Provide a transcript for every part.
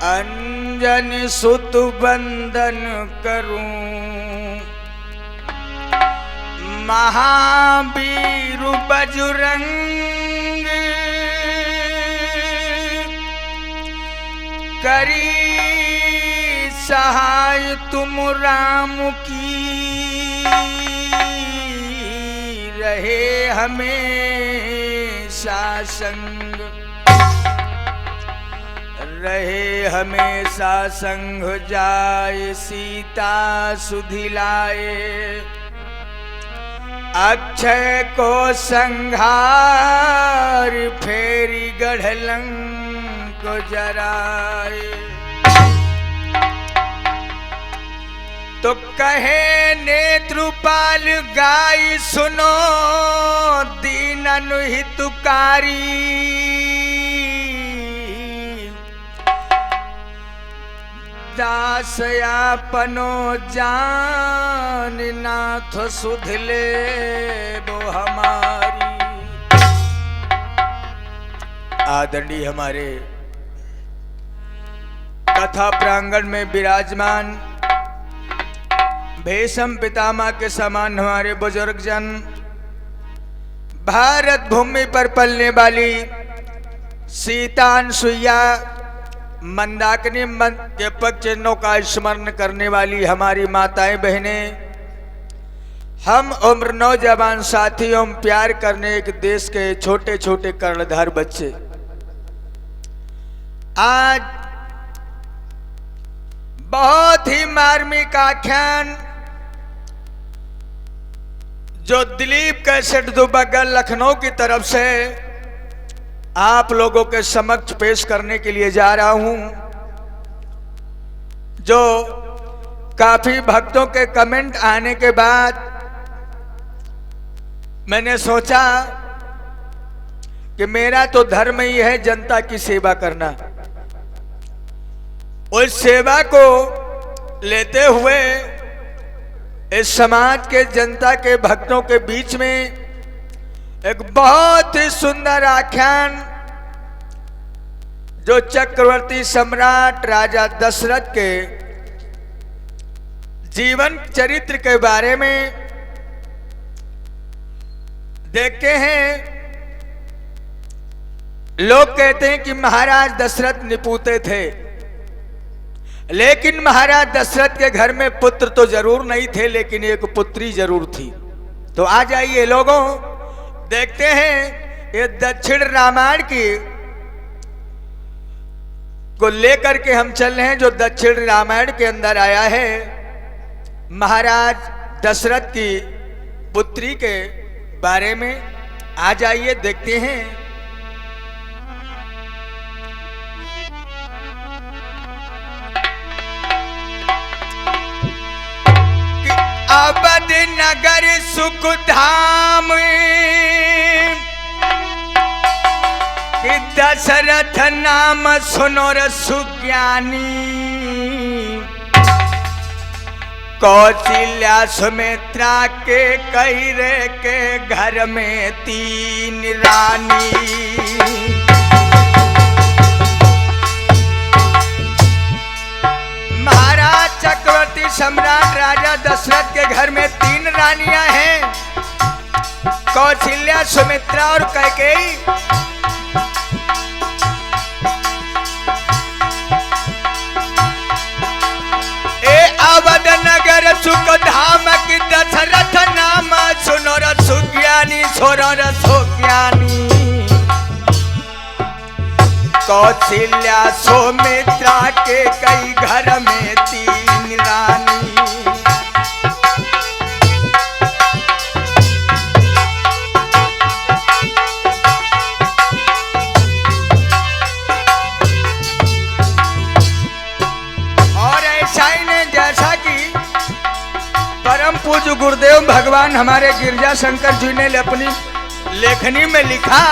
अंजन सुत बंदन करूं, महावीर बजरंग करी सहाय तुम राम की, रहे हमेशा संग, रहे हमेशा संग, जाय सीता सुधि लाए, अक्षय को संहार फेरी गढ़ लंक जराए। तो कहे नेत्रपाल गाय सुनो दीन हितकारी, दास आपनो जान नाथ सुधले वो हमारी। आदरणीय हमारे कथा प्रांगण में विराजमान भीष्म पितामह के समान हमारे बुजुर्ग जन, भारत भूमि पर पलने वाली सीता अनुसुईया मंदाकिनी के पग चिन्हों का स्मरण करने वाली हमारी माताएं बहनें, हम उम्र नौजवान साथियों, प्यार करने एक देश के छोटे छोटे कर्णधार बच्चे, आज बहुत ही मार्मिक आख्यान जो दिलीप कैसेट दुबग्गा लखनऊ की तरफ से आप लोगों के समक्ष पेश करने के लिए जा रहा हूं, जो काफी भक्तों के कमेंट आने के बाद मैंने सोचा कि मेरा तो धर्म ही है जनता की सेवा करना। उस सेवा को लेते हुए इस समाज के जनता के भक्तों के बीच में एक बहुत ही सुंदर आख्यान जो चक्रवर्ती सम्राट राजा दशरथ के जीवन चरित्र के बारे में देखते हैं। लोग कहते हैं कि महाराज दशरथ निपुते थे, लेकिन महाराज दशरथ के घर में पुत्र तो जरूर नहीं थे, लेकिन एक पुत्री जरूर थी। तो आ जाइए लोगों, देखते हैं ये दक्षिण रामायण की को लेकर के हम चल रहे हैं, जो दक्षिण रामायण के अंदर आया है महाराज दशरथ की पुत्री के बारे में। आ जाइए देखते हैं। अवध नगर सुख धाम कि दशरथ नाम सुनो सुज्ञानी, कौशल्या सुमित्रा के कैरे के घर में 3 रानी। महाराज चक्रवर्ती सम्राट राजा दशरथ के घर में 3 रानियां हैं, कौशल्या, सुमित्रा और कैकेयी। अवध नगर सुख धाम की दशरथ नाम सुनो सुज्ञानी, छोरो सुज्ञानी, कौशल्या सुमित्रा के कई घर में 3 रानी। परम पूज्य गुरुदेव भगवान हमारे गिरजा शंकर जी ने अपनी लेखनी में लिखा,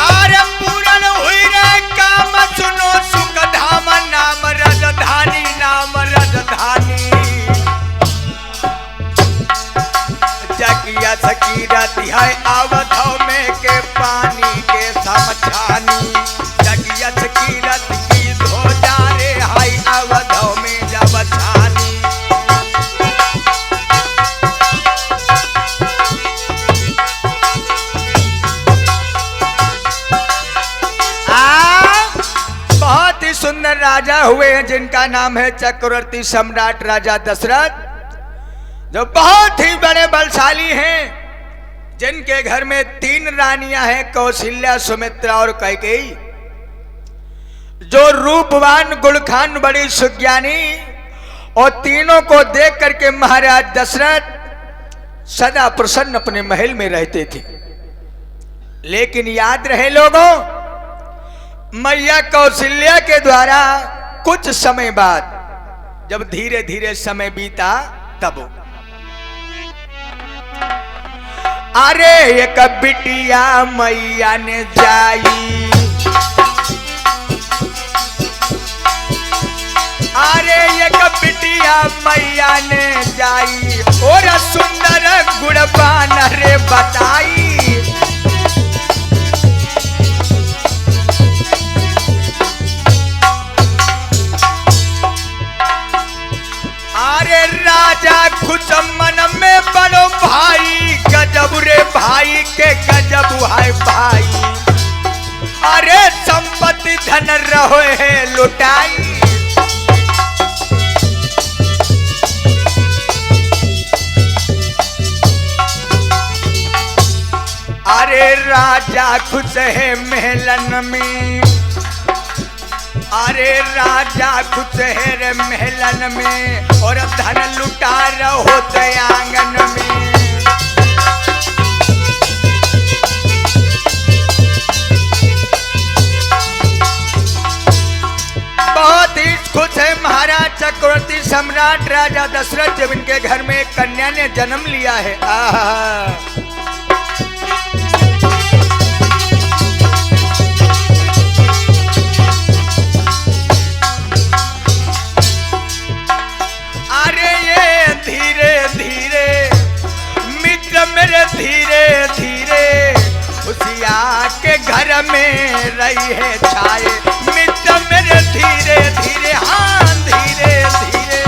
आरे पूरन हुई रे काम सुनो सुख धाम, नाम राजधानी, नाम राजधानी। जगिया सकी रहती है अवधों में सुंदर राजा हुए हैं जिनका नाम है चक्रवर्ती सम्राट राजा दशरथ, जो बहुत ही बड़े बलशाली हैं, जिनके घर में 3 रानियां हैं, कौशल्या, सुमित्रा और कैकेयी, जो रूपवान, गुणखान, बड़ी सुज्ञानी, और तीनों को देख करके महाराज दशरथ सदा प्रसन्न अपने महल में रहते थे। लेकिन याद रहे लोगों, मैया कौशल्या के द्वारा कुछ समय बाद जब धीरे धीरे समय बीता, तब अरे एक बिटिया मैया ने जाई, अरे एक बिटिया मैया ने जाई, और सुंदर गुणवान रे बताई। अरे राजा खुश मन में बड़ो भाई, गजब रे भाई के गजब है भाई, अरे संपत्ति धन रहो है लुटाई। अरे राजा खुश है महलन में, अरे राजा खुश है रे महलन में, और धन लुटा रहो आंगन में। बहुत ही खुश है महाराज चक्रवर्ती सम्राट राजा दशरथ, जब इनके घर में एक कन्या ने जन्म लिया है। आहा, मेरे धीरे धीरे खुशिया के घर में रही है छाए, मित्र मेरे धीरे धीरे, हाँ धीरे धीरे।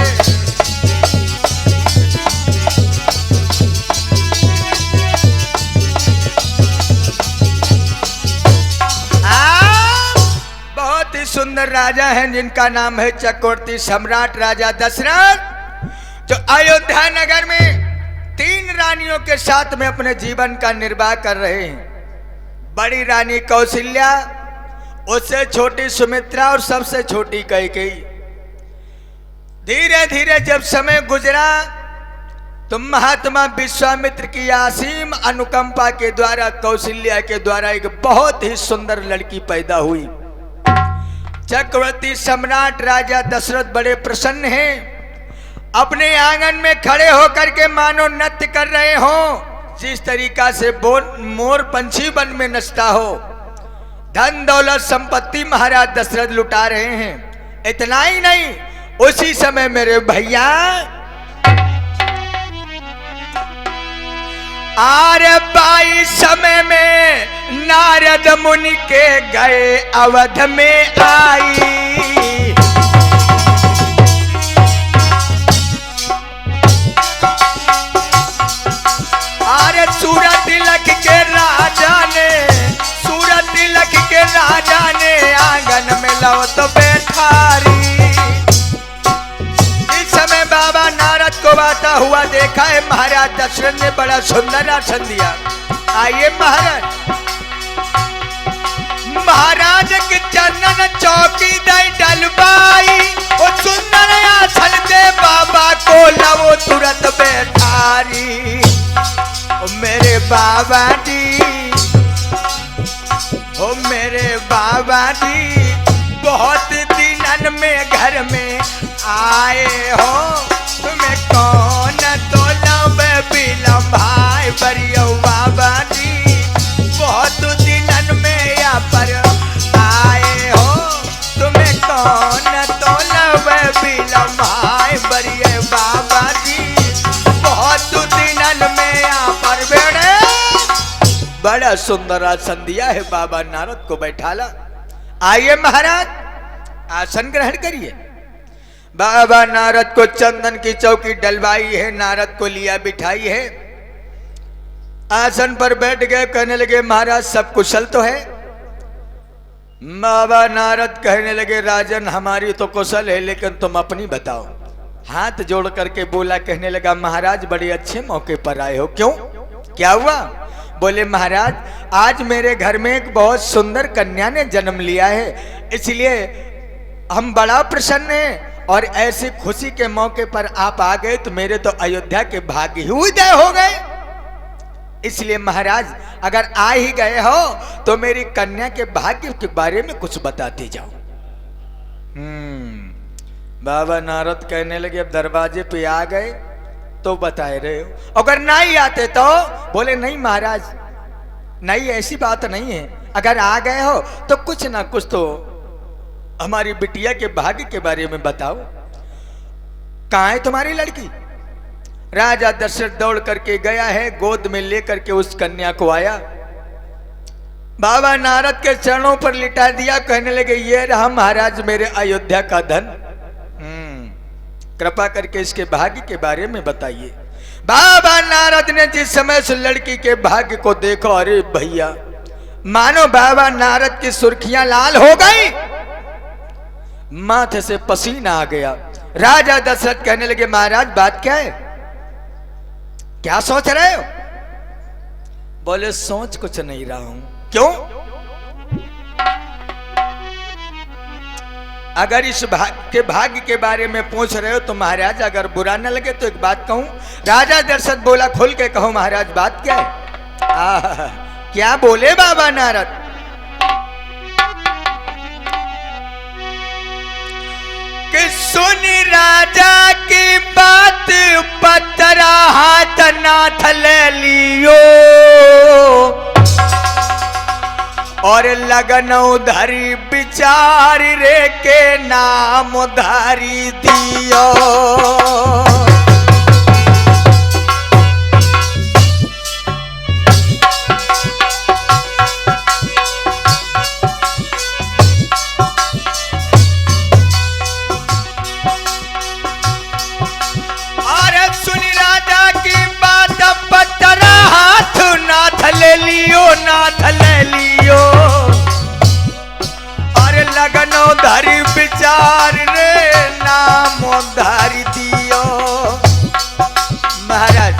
बहुत ही सुंदर राजा हैं जिनका नाम है चक्रवर्ती सम्राट राजा दशरथ, जो अयोध्या नगर में 3 रानियों के साथ में अपने जीवन का निर्वाह कर रहे हैं। बड़ी रानी कौशल्या, उससे छोटी सुमित्रा और सबसे छोटी कैकेयी। धीरे धीरे जब समय गुजरा तो महात्मा विश्वामित्र की असीम अनुकंपा के द्वारा कौशल्या के द्वारा एक बहुत ही सुंदर लड़की पैदा हुई। चक्रवर्ती सम्राट राजा दशरथ बड़े प्रसन्न हैं, अपने आंगन में खड़े होकर के मानो नृत्य कर रहे हो, जिस तरीका से मोर पंछी वन में नचता हो। धन दौलत संपत्ति महाराज दशरथ लुटा रहे हैं। इतना ही नहीं, उसी समय मेरे भैया आरे बाई समय में नारद मुनि के गए अवध में आई। सूरत तिलक के राजा ने, सूरत तिलक के राजा ने आंगन में लो तो बैठारी। इस समय बाबा नारद को आता हुआ देखा है महाराज दशरथ ने बड़ा सुंदर आसन दिया। आइए महाराज, महाराज के चरणन चौकी दई डलवाई, और सुंदर आसन दे बाबा को लवो तुरंत बैठारी। मेरे बाबा जी, ओ मेरे बाबा जी, बहुत दिनन में घर में आए हो, तुम्हें कौन तो लब बिलम भाई बरियो बाबा जी, बहुत दिनन में यहाँ पर आए हो, तुम्हें कौन तो लब बिलम भाई बरियो बाबा जी, बहुत दिनन में यहाँ पर बैठे। बड़ा सुंदर आसन दिया है बाबा नारद को बैठाला। आइए महाराज आसन ग्रहण करिए। बाबा नारद को चंदन की चौकी डलवाई है, नारद को लिया बिठाई है, आसन पर बैठ गए। कहने लगे महाराज सब कुशल तो है? बाबा नारद कहने लगे राजन हमारी तो कुशल है लेकिन तुम अपनी बताओ। हाथ जोड़ करके बोला, कहने लगा महाराज बड़े अच्छे मौके पर आए हो। क्यों, क्या हुआ? बोले महाराज आज मेरे घर में एक बहुत सुंदर कन्या ने जन्म लिया है, इसलिए हम बड़ा प्रसन्न हैं और ऐसी खुशी के मौके पर आप आ गए तो मेरे तो अयोध्या के भाग्य ही उदय हो गए। इसलिए महाराज अगर आ ही गए हो तो मेरी कन्या के भाग्य के बारे में कुछ बताते जाओ। बाबा नारद कहने लगे अब दरवाजे पे आ गए तो बताए रहे हो, अगर नहीं आते तो? बोले नहीं महाराज, नहीं ऐसी बात नहीं है, अगर आ गए हो तो कुछ ना कुछ तो हमारी बिटिया के भाग्य के बारे में बताओ। कहां है तुम्हारी लड़की? राजा दशरथ दौड़ करके गया है, गोद में लेकर के उस कन्या को आया, बाबा नारद के चरणों पर लिटा दिया, कहने लगे ये रहा महाराज मेरे अयोध्या का धन, कृपा करके इसके भाग्य के बारे में बताइए। बाबा नारद ने जिस समय उस लड़की के भाग्य को देखो, अरे भैया मानो बाबा नारद की सुर्खियां लाल हो गई, माथे से पसीना आ गया। राजा दशरथ कहने लगे महाराज बात क्या है, क्या सोच रहे हो? बोले सोच कुछ नहीं रहा हूं। क्यों? अगर इस भाग्य के बारे में पूछ रहे हो तो महाराज अगर बुरा न लगे तो एक बात कहूं। राजा दशरथ बोला खोल के कहो महाराज बात क्या है? क्या बोले बाबा नारद? कि सुनी राजा की बात पतरा हाथ नाथ ले लियो और लगन उधारी विचार रे के नाम उधारी दियो। अरे सुनी राजा की बात पतरा हाथ नाथ ले लियो, नाथ ले लियो और लगनो धरी विचार रे नाम धारी दियो। महाराज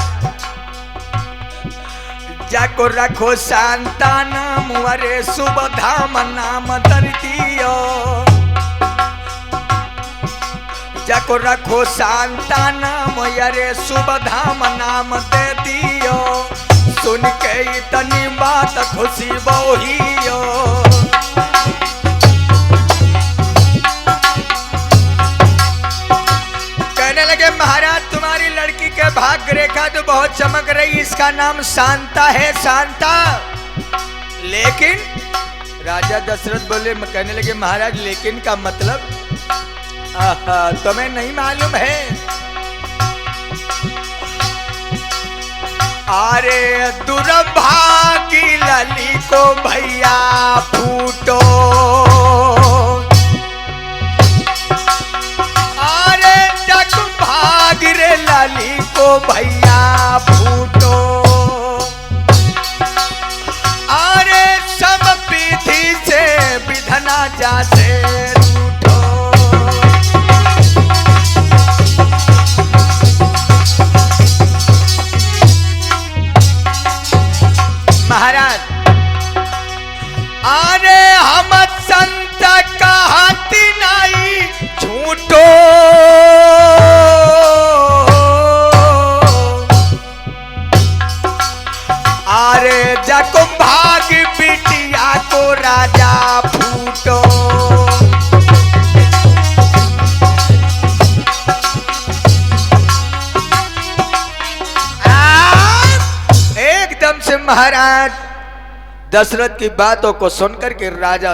जाको रखो शांता नाम अरे शुभ धाम नाम धर दियो, जाको रखो शांता नाम अरे शुभ धाम नाम दे दियो। सुन के इतनी बात खुशी बोहियो, कहने लगे महाराज तुम्हारी लड़की के भाग्य रेखा तो बहुत चमक रही, इसका नाम शांता है, शांता। लेकिन राजा दशरथ बोले, कहने लगे महाराज लेकिन का मतलब तुम्हें नहीं मालूम है? अरे दुर्भागी लली को भैया फूटो, अरे जग भाग रे लली को भैया फूटो, अरे सब विधि से विधना जाते रूठो। महाराज अरे हम संत कहती नहीं झूठो, अरे जको भाग बिटिया को राजा फूटो। एकदम से महाराज दशरथ की बातों को सुनकर के राजा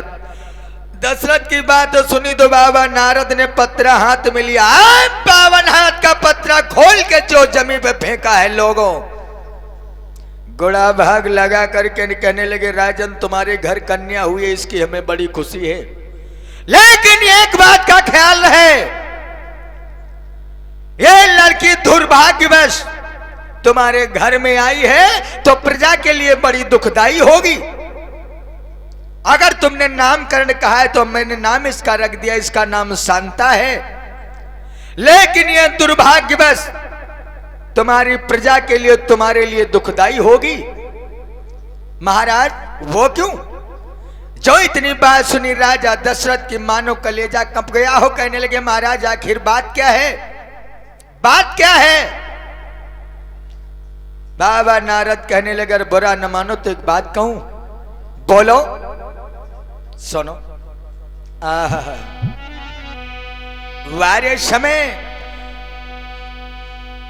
दशरथ की बात सुनी तो बाबा नारद ने पत्रा हाथ में लिया, 52 हाथ का पत्रा खोल के जो जमीन पे फेंका है लोगों, गुड़ा भाग लगा करके कहने लगे राजन तुम्हारे घर कन्या हुई है, इसकी हमें बड़ी खुशी है, लेकिन एक बात का ख्याल है, ये लड़की दुर्भाग्यवश तुम्हारे घर में आई है तो प्रजा के लिए बड़ी दुखदाई होगी। अगर तुमने नामकरण कहा है तो मैंने नाम इसका रख दिया, इसका नाम शांता है। लेकिन यह दुर्भाग्यवश तुम्हारी प्रजा के लिए, तुम्हारे लिए दुखदाई होगी। महाराज वो क्यों? जो इतनी बात सुनी राजा दशरथ की मानो कलेजा कंप गया हो। कहने लगे महाराज आखिर बात क्या है, बात क्या है? बाबा नारद कहने लगे अगर बुरा न मानो तो एक बात कहूं, बोलो। सुनो। वारे समय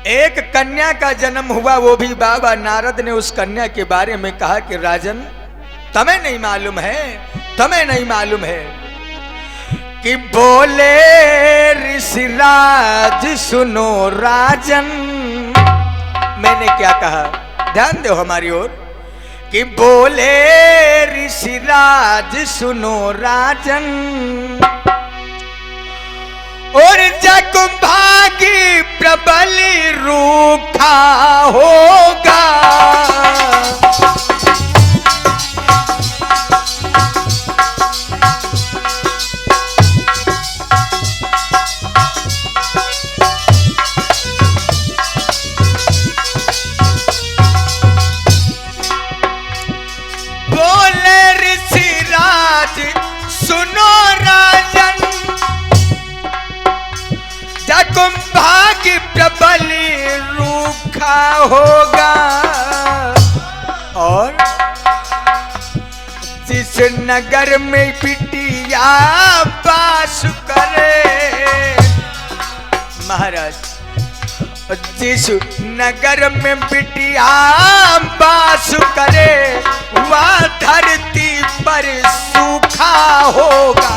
एक कन्या का जन्म हुआ, वो भी बाबा नारद ने उस कन्या के बारे में कहा कि राजन तुम्हें नहीं मालूम है, तुम्हें नहीं मालूम है कि बोले ऋषिराज सुनो राजन। मैंने क्या कहा, ध्यान दो हमारी ओर, कि बोले ऋषिराज सुनो राजन, और जगभागी प्रबल रूखा होगा। बोले ऋषिराज सुनो राजन, जगभागी प्रबल रूखा होगा। और जिस नगर में बिटिया वास करे, महाराज जिस नगर में बिटिया वास करे, वह धरती पर सूखा होगा।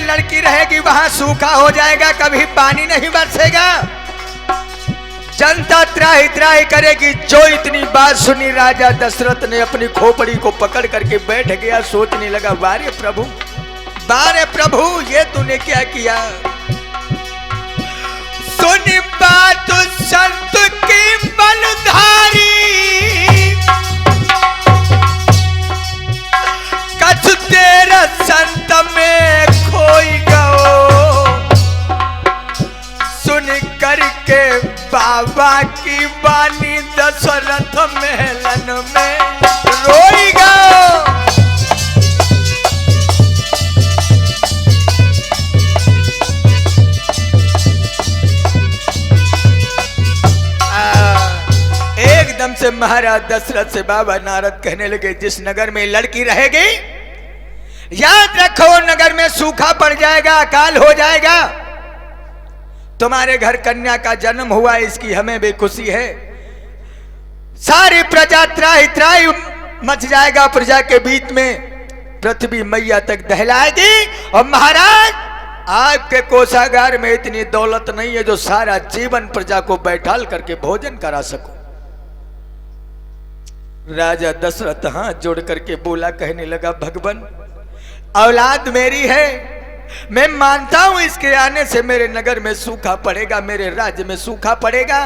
लड़की रहेगी वहां सूखा हो जाएगा, कभी पानी नहीं बरसेगा, जनता त्राही त्राही करेगी। जो इतनी बात सुनी राजा दशरथ ने अपनी खोपड़ी को पकड़ करके बैठ गया, सोचने लगा वारे प्रभु, वारे प्रभु ये तूने क्या किया। सुनी बात संत की बलधारी, कछ तेरा संत में खोई गओ। सुन करके बाबा की वाणी दशरथ महलन में रोई गओ। एकदम से महाराज दशरथ से बाबा नारद कहने लगे जिस नगर में लड़की रहेगी याद रखो नगर में सूखा पड़ जाएगा, अकाल हो जाएगा। तुम्हारे घर कन्या का जन्म हुआ, इसकी हमें भी खुशी है। सारी प्रजा त्राही त्राही मच जाएगा, प्रजा के बीच में पृथ्वी मैया तक दहलाएगी। और महाराज आपके कोषागार में इतनी दौलत नहीं है जो सारा जीवन प्रजा को बैठाल करके भोजन करा सको। राजा दशरथ हाथ जोड़ करके बोला, कहने लगा भगवान औलाद मेरी है, मैं मानता हूं इसके आने से मेरे नगर में सूखा पड़ेगा, मेरे राज्य में सूखा पड़ेगा,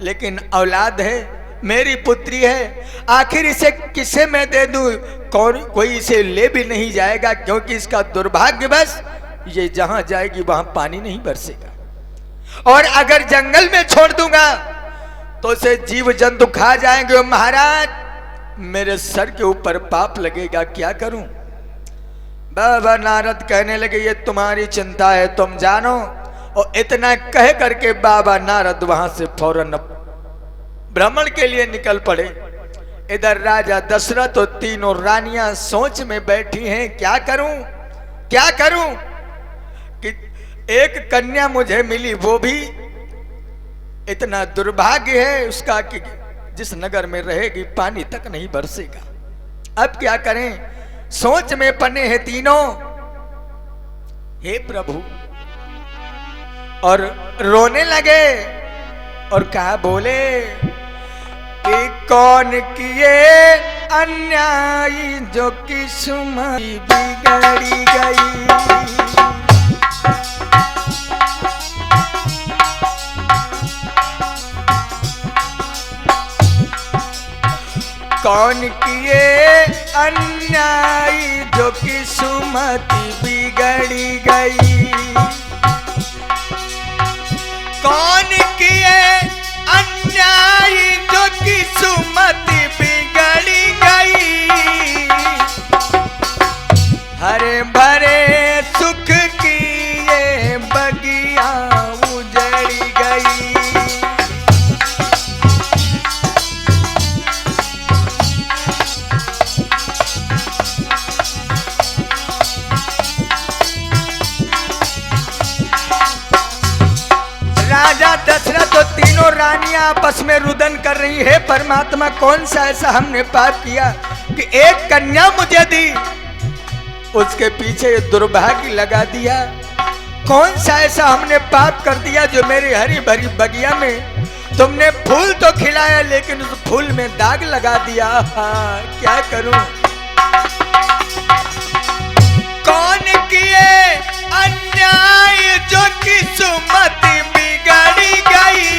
लेकिन औलाद है, मेरी पुत्री है, आखिर इसे किसे मैं दे दूं? कोई इसे ले भी नहीं जाएगा, क्योंकि इसका दुर्भाग्य बस ये जहां जाएगी वहां पानी नहीं बरसेगा, और अगर जंगल में छोड़ दूंगा तो इसे जीव जंतु खा जाएंगे। महाराज मेरे सर के ऊपर पाप लगेगा, क्या करूं? बाबा नारद कहने लगे ये तुम्हारी चिंता है, तुम जानो। और इतना कह करके बाबा नारद वहां से फौरन भ्रमण के लिए निकल पड़े। इधर राजा दशरथ और तीनों रानियां सोच में बैठी हैं, क्या करूं क्या करूं कि एक कन्या मुझे मिली, वो भी इतना दुर्भाग्य है उसका कि जिस नगर में रहेगी पानी तक नहीं बरसेगा। अब क्या करें? सोच में पने हैं तीनों। हे प्रभु, और रोने लगे और कहा बोले कि कौन किए अन्यायी जो किस्मत बिगड़ी गई। कौन किए अन्यायी जो किस्मत बिगड़ी गई। कौन किए अन्यायी जो किस्मत बिगड़ी गई। हरे भरे सुख की ये बगिया उजड़ी गई। राजा दशरथ और तीनों रानियां आपस में रुदन कर रही है, परमात्मा कौन सा ऐसा हमने पाप किया कि एक कन्या मुझे दी, उसके पीछे ये दुर्भाग्य लगा दिया। कौन सा ऐसा हमने पाप कर दिया जो मेरी हरी भरी बगिया में तुमने फूल तो खिलाया लेकिन उस फूल में दाग लगा दिया। क्या करूं। कौन किए अन्याय जो किस्मत बिगड़ी गई।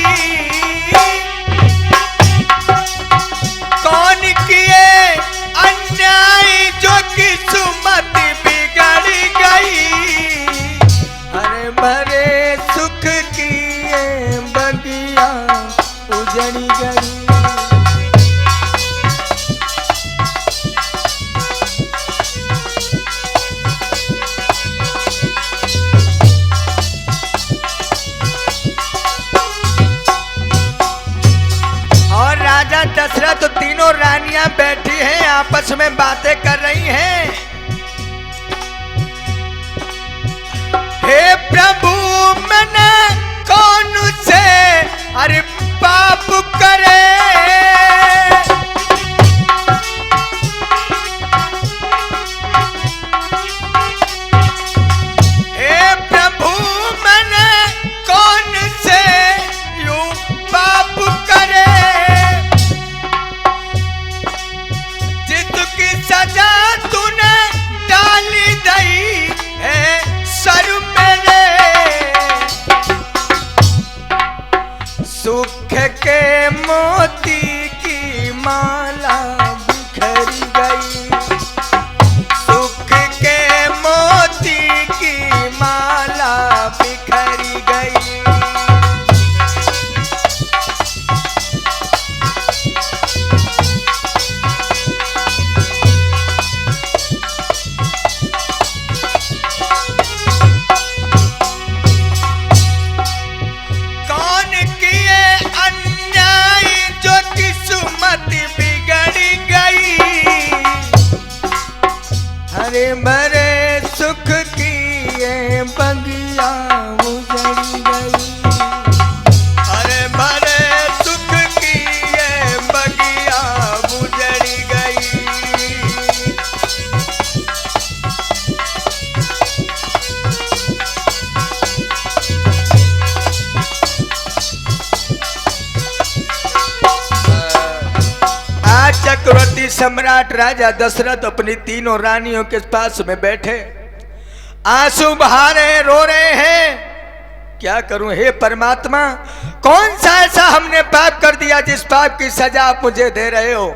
कौन किए अन्याय जो किस्मत बिगड़ी गई। हरे भरे सुख की ये बगिया उजड़ी गई। राजा दशरथ तो तीनों रानियां बैठी हैं, आपस में बातें कर रही हैं। हे प्रभु मैंने कौन से अरे पाप करे। हे प्रभु मैंने कौन से यूं पाप करे। सजा तूने डाली दई है सर मेरे। सुख के मोती की माला बिखरी गई। सुख के मोती की माला बिखरी गई। हरे भरे सुख की ये बगिया उजड़ी गई। हरे भरे सुख की ये बगिया उजड़ी गई। चक्रवर्ती सम्राट राजा दशरथ अपनी तीनों रानियों के पास में बैठे आंसू बहा रहे, रो रहे हैं। क्या करूं हे परमात्मा, कौन सा ऐसा हमने पाप कर दिया जिस पाप की सजा आप मुझे दे रहे हो।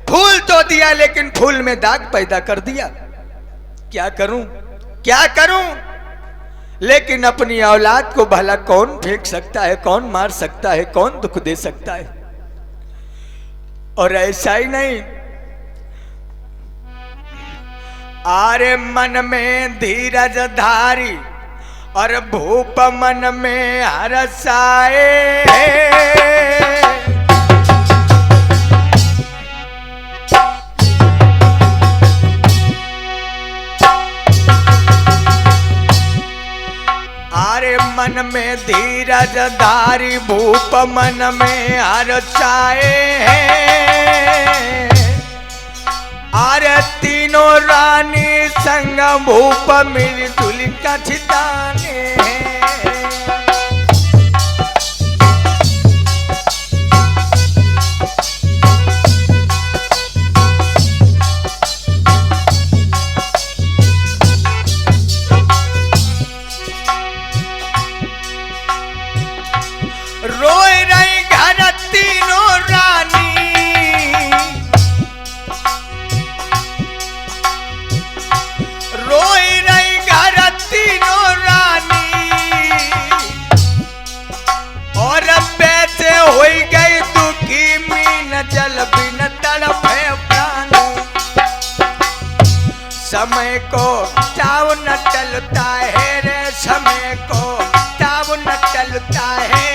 फूल तो दिया लेकिन फूल में दाग पैदा कर दिया। क्या करूं क्या करूं। लेकिन अपनी औलाद को भला कौन फेंक सकता है, कौन मार सकता है, कौन दुख दे सकता है। और ऐसा ही नहीं, आरे मन में धीरज धारी और भूप मन में हरसाए। आरे मन में धीरज धारी भूप मन में हरसाए। आरे तीनों रानी संग भूप मिलजुल का छिताने। समय को ताव न टलता है रे, समय को ताव न टलता है।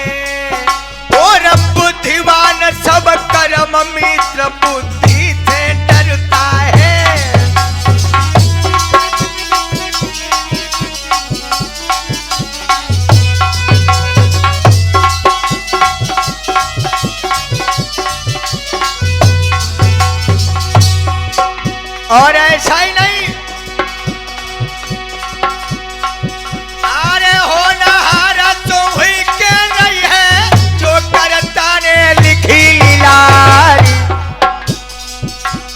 और बुद्धिमान सब कर्म मित्र बुद्धि से डरता है। और ऐसा ही नहीं, अरे होनहार तो हुई के रही है, जो करता ने लिखी लीलारी।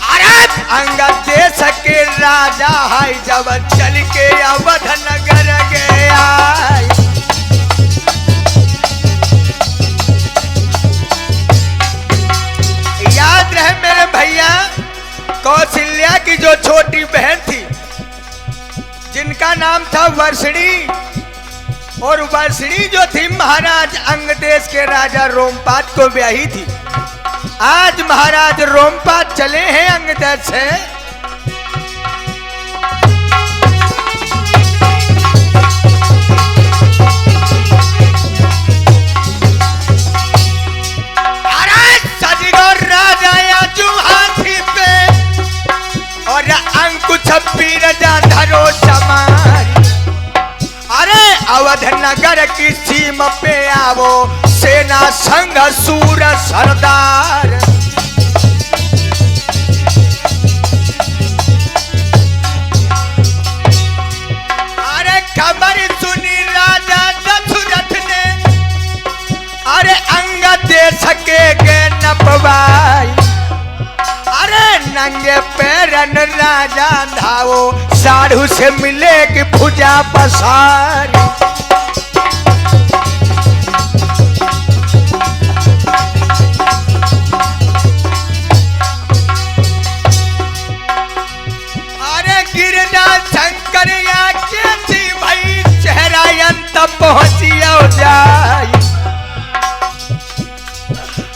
अरे अंगद देश के राजा है, जब चल के अवध नगर गया। याद रहे मेरे भैया, कौशल्या की जो छोटी बहन थी, जिनका नाम था वर्षणी, और वर्षणी जो थी महाराज अंगदेश के राजा रोमपाद को ब्याही थी। आज महाराज रोमपाद चले हैं अंगदेश से। अरे सजगोर राजा या हाथी पे, और अंकुश बीरजा धरो समारी। अरे अवध नगर की सीमा पे आवो, सेना संग सूर सरदार। अरे खबर सुनी राजा दशरथ ने, अरे अंगद देश के नपवाई। अरे नंगे पैरन राजा धावो, साधु से मिले कि भुजा पसारी। अरे गिरना शंकर या कैसी भाई, चेहरा अंत पहुंचियो जाए।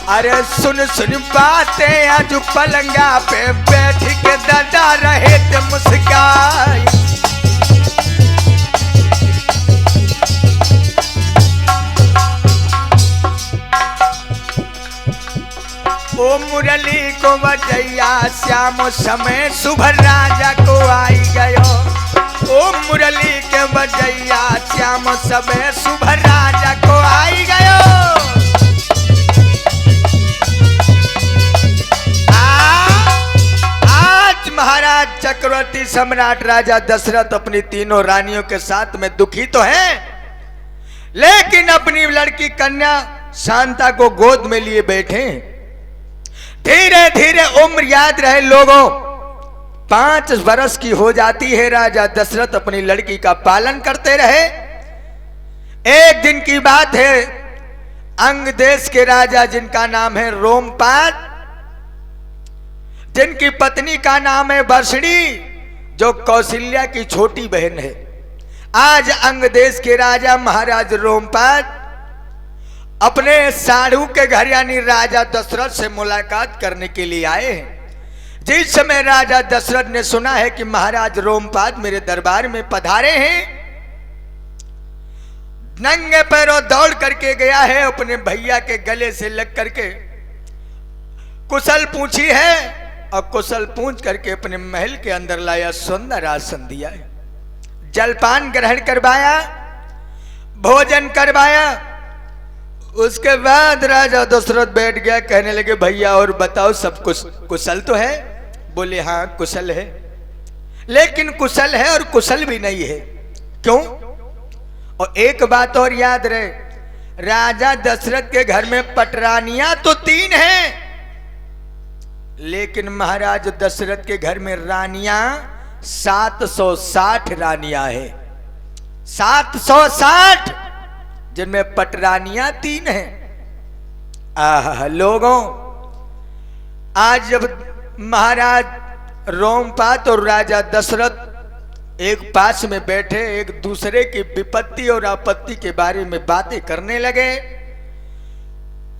अरे सुन सुन बातें, आज पलंगा पे बैठ के दादा रहे थे मुस्काई। ओ मुरली को बजैया श्याम, समय सुबह राजा को आई गयो। ओ मुरली के बजैया श्याम, समय सुबह राजा को आई गयो। महाराज चक्रवर्ती सम्राट राजा दशरथ अपनी तीनों रानियों के साथ में दुखी तो हैं, लेकिन अपनी लड़की कन्या शांता को गोद में लिए बैठे। धीरे धीरे उम्र, याद रहे लोगों, 5 वर्ष की हो जाती है। राजा दशरथ अपनी लड़की का पालन करते रहे। एक दिन की बात है, अंग देश के राजा जिनका नाम है रोमपाद, जिनकी पत्नी का नाम है वर्षणी, जो कौशल्या की छोटी बहन है। आज अंग देश के राजा महाराज रोमपाद अपने साधु के घर यानी राजा दशरथ से मुलाकात करने के लिए आए हैं। जिस समय राजा दशरथ ने सुना है कि महाराज रोमपाद मेरे दरबार में पधारे हैं, नंगे पैरों दौड़ करके गया है, अपने भैया के गले से लग करके कुशल पूछी है, और कुशल पूछ करके अपने महल के अंदर लाया, सुंदर आसन दिया है, जलपान ग्रहण करवाया, भोजन करवाया। उसके बाद राजा दशरथ बैठ गया, कहने लगे भैया और बताओ सब कुछ कुशल तो है? बोले हाँ कुशल है, लेकिन कुशल है और कुशल भी नहीं है। क्यों? और एक बात और याद रहे, राजा दशरथ के घर में पटरानियां तो 3 हैं, लेकिन महाराज दशरथ के घर में रानियां 760 रानियां हैं, 760, जिनमें पटरानियां 3 हैं। लोगों, आज जब महाराज रोमपाद और राजा दशरथ एक पास में बैठे, एक दूसरे की विपत्ति और आपत्ति के बारे में बातें करने लगे,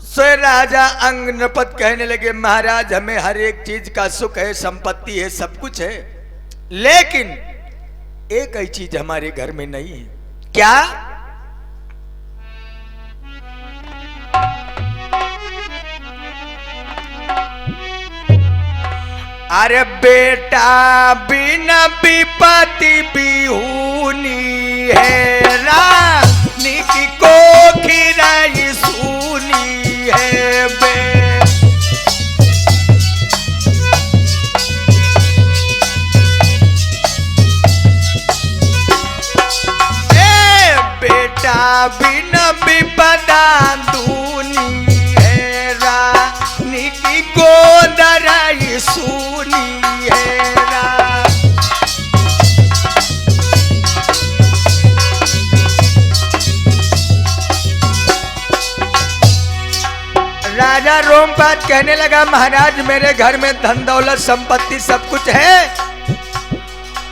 स्वयं राजा अंगनपत कहने लगे महाराज हमें हर एक चीज का सुख है, संपत्ति है, सब कुछ है, लेकिन एक ही चीज हमारे घर में नहीं है। क्या? अरे बेटा बिना विपत्ति बिहूनी है, रानी की कोखिराई सुनी है बे। बेटा बिना विपदा दूनी है, रानी की गोदराई सुनी है रा। राजा रोमपाद कहने लगा, महाराज मेरे घर में धन दौलत संपत्ति सब कुछ है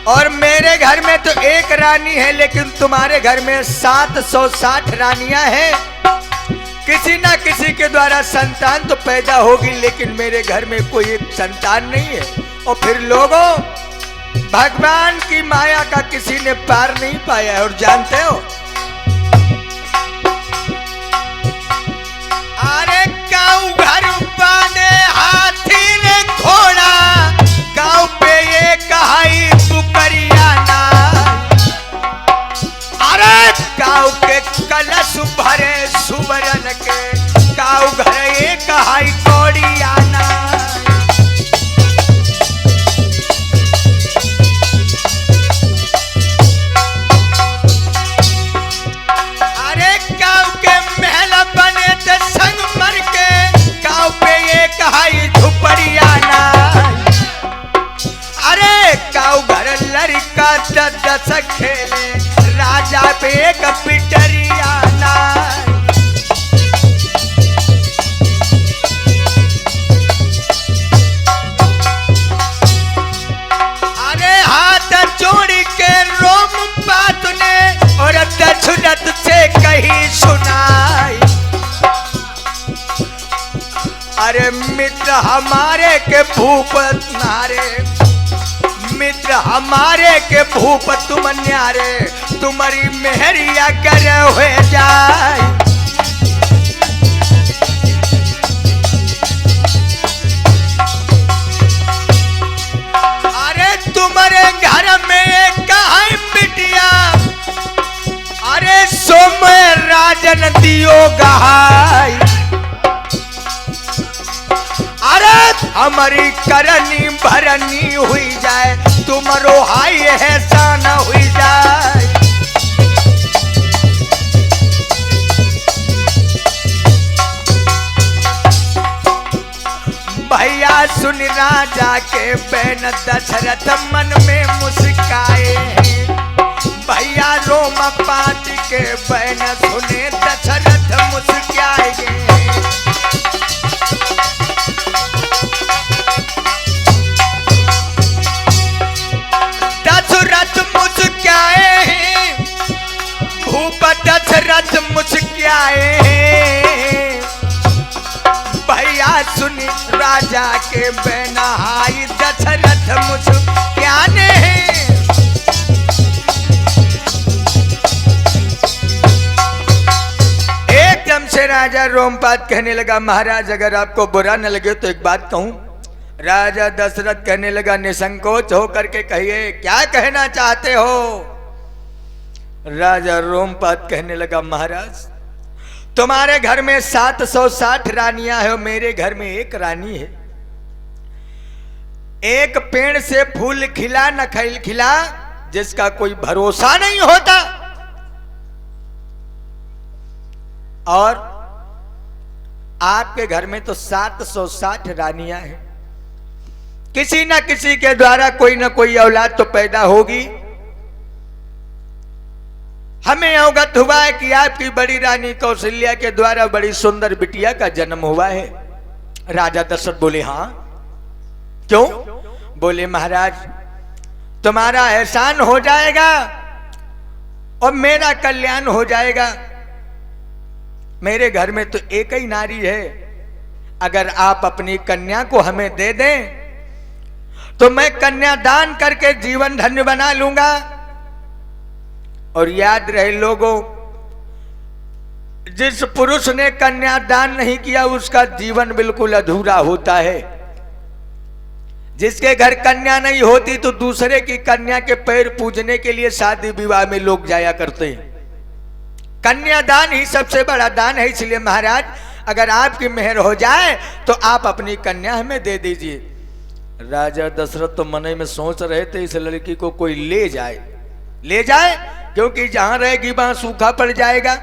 और मेरे घर में तो एक रानी है, लेकिन तुम्हारे घर में 760 रानियां हैं। किसी ना किसी के द्वारा संतान तो पैदा होगी, लेकिन मेरे घर में कोई एक संतान नहीं है। और फिर लोगों, भगवान की माया का किसी ने पार नहीं पाया। और जानते हो, अरे गाँव घर बाने हाथी ने घोड़ा, गाँव पे ये कहाई पुकरियाना। अरे गाँव के कलश भरे सुबरन के, गाँव घर ये कहाई कौड़ियाना। अरे गाँव के महल बने थे संगमर के, गाँव पे ये कहाई झुपड़ियाना। अरे गाँव घर लड़का दस खेले, राजा पे एक पिटरियाना। अरे हाथ जोड़ी के रोमपाद ने और दशरथ से कही सुनाई। अरे मित्र हमारे के भूप नारे, मित्र हमारे के भूप तुम न्यारे, तुम्हारी मेहरिया करे हुए जाए। अरे तुम्हारे घर में एक कहाई बिटिया, अरे सोम राजन दियो गहाई। अरे हमारी करनी भरनी हुई जाए, तुम्हारो हाई एहसान हुई जाए। भैया सुन राजा के बहन दशरथ मन में मुस्काए। भैया रोमपाद के बहन सुने दशरथ मुस्काए। दशरथ मुस्काए हैं, भूप दशरथ मुस्काए हैं। भैया सुनी राजा के बेनहाई, दशरथ मुस्काने हैं। एकदम से राजा रोमपाद कहने लगा, महाराज अगर आपको बुरा न लगे तो एक बात कहूं। राजा दशरथ कहने लगा, निसंकोच होकर के कहिए, क्या कहना चाहते हो? राजा रोमपाद कहने लगा, महाराज तुम्हारे घर में 760 रानियां हैं और मेरे घर में एक रानी है। एक पेड़ से फूल खिला न खिला, जिसका कोई भरोसा नहीं होता। और आपके घर में तो 760 रानियां हैं, किसी न किसी के द्वारा कोई न कोई औलाद तो पैदा होगी। हमें अवगत हुआ है कि आपकी बड़ी रानी कौशल्या के द्वारा बड़ी सुंदर बिटिया का जन्म हुआ है। राजा दशरथ बोले, हां क्यों? बोले, महाराज तुम्हारा एहसान हो जाएगा और मेरा कल्याण हो जाएगा। मेरे घर में तो एक ही नारी है, अगर आप अपनी कन्या को हमें दे दें तो मैं कन्यादान करके जीवन धन्य बना लूंगा। और याद रहे लोगों, जिस पुरुष ने कन्यादान नहीं किया उसका जीवन बिल्कुल अधूरा होता है। जिसके घर कन्या नहीं होती तो दूसरे की कन्या के पैर पूजने के लिए शादी विवाह में लोग जाया करते हैं। कन्यादान ही सबसे बड़ा दान है। इसलिए महाराज, अगर आपकी मेहर हो जाए तो आप अपनी कन्या हमें दे दीजिए। राजा दशरथ तो मन में सोच रहे थे इस लड़की को कोई ले जाए, क्योंकि जहां रहेगी वहां सूखा पड़ जाएगा।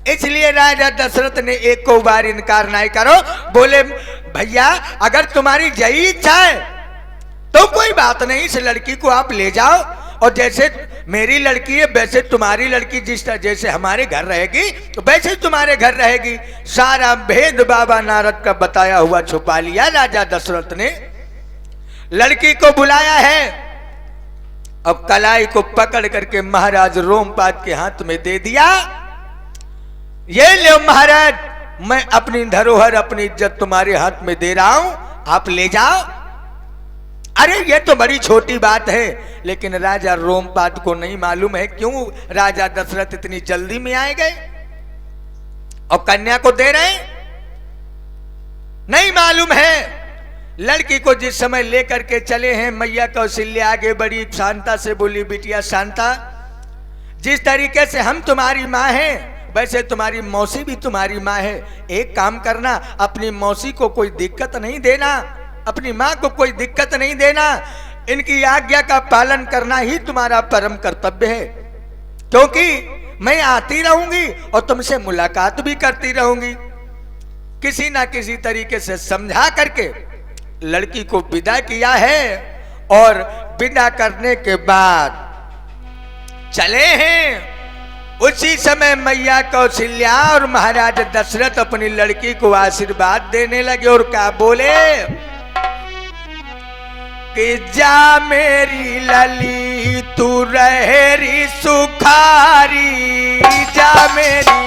इसलिए राजा दशरथ ने एक को बार इनकार नहीं करो। बोले भैया, अगर तुम्हारी यही इच्छा है तो कोई बात नहीं, इस लड़की को आप ले जाओ। और जैसे मेरी लड़की है वैसे तुम्हारी लड़की जिस तरह जैसे हमारे घर रहेगी तो वैसे तुम्हारे घर रहेगी। सारा भेद बाबा नारद का बताया हुआ छुपा लिया राजा दशरथ ने। लड़की को बुलाया है। अब कलाई को पकड़ करके महाराज रोमपाद के हाथ में दे दिया। ये ले महाराज, मैं अपनी धरोहर अपनी इज्जत तुम्हारे हाथ में दे रहा हूं, आप ले जाओ। अरे ये तो बड़ी छोटी बात है, लेकिन राजा रोमपाद को नहीं मालूम है क्यों राजा दशरथ इतनी जल्दी में आए गए और कन्या को दे रहे नहीं मालूम है। लड़की को जिस समय लेकर के चले हैं, मैया कौशल्या आगे बड़ी शांता से बोली, बिटिया शांता, जिस तरीके से हम तुम्हारी माँ हैं वैसे तुम्हारी मौसी भी तुम्हारी माँ है। एक काम करना, अपनी मौसी को कोई दिक्कत नहीं देना, अपनी माँ को कोई दिक्कत नहीं देना। इनकी आज्ञा का पालन करना ही तुम्हारा परम कर्तव्य है, क्योंकि मैं आती रहूंगी और तुमसे मुलाकात भी करती रहूंगी। किसी ना किसी तरीके से समझा करके लड़की को विदा किया है। और विदा करने के बाद चले हैं। उसी समय मैया कौशल्या और महाराज दशरथ अपनी लड़की को आशीर्वाद देने लगे और क्या बोले कि जा मेरी लली तू रहेरी सुखारी, जा मेरी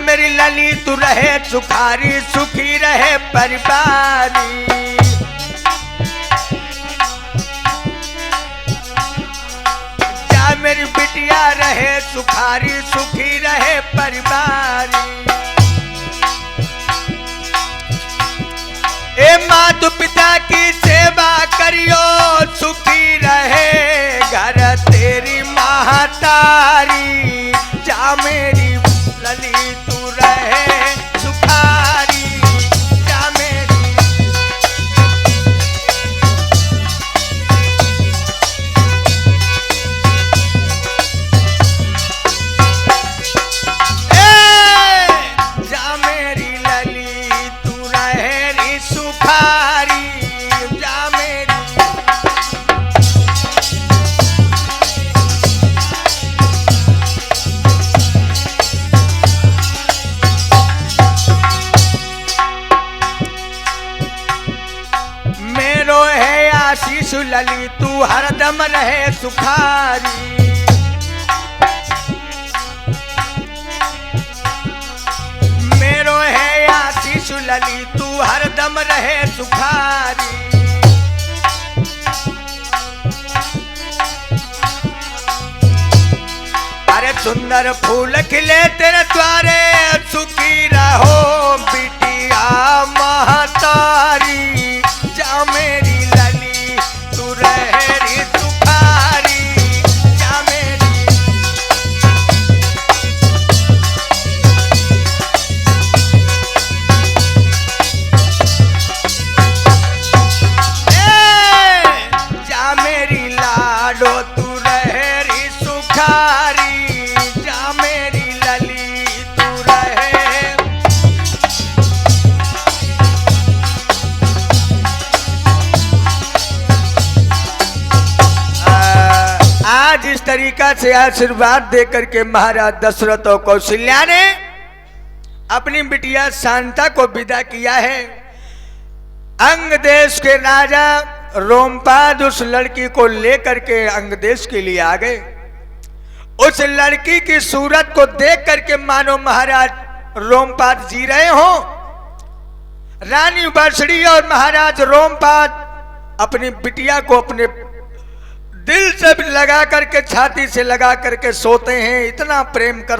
मेरी लली तू रहे सुखारी, सुखी रहे परिवारी। जा मेरी बिटिया रहे सुखारी, सुखी रहे परिवारी। ए मातु पिता की सेवा करियो, सुखी रहे घर तेरी महतारी। जा मेरी लली तू रहे सुखारी, जा मेरी जा मेरी लली तू रहे सुखारी, जा मेरी। आशीष लली तू हरदम रहे सुखारी। मेरो है आशीष लली तू हरदम रहे सुखारी। अरे सुंदर फूल खिले तेरे द्वारे, सुखी रहो बिटिया महतारी। जा मेरी रहेरी सुखारी, जा मेरी। जा मेरी लाडो तू रहेरी सुखारी, जा मेरी लली तू रहे। आज इस तरीका से आशीर्वाद दे करके महाराज दशरथ और कौशल्या ने अपनी बिटिया शांता को विदा किया है। अंग देश के राजा रोमपाद उस लड़की को लेकर के अंग देश के लिए आ गए। उस लड़की की सूरत को देख करके मानो महाराज रोमपाद जी रहे हो। रानी बर्षणी और महाराज रोमपाद अपनी बिटिया को अपने दिल से लगा करके, छाती से लगा करके सोते हैं, इतना प्रेम करते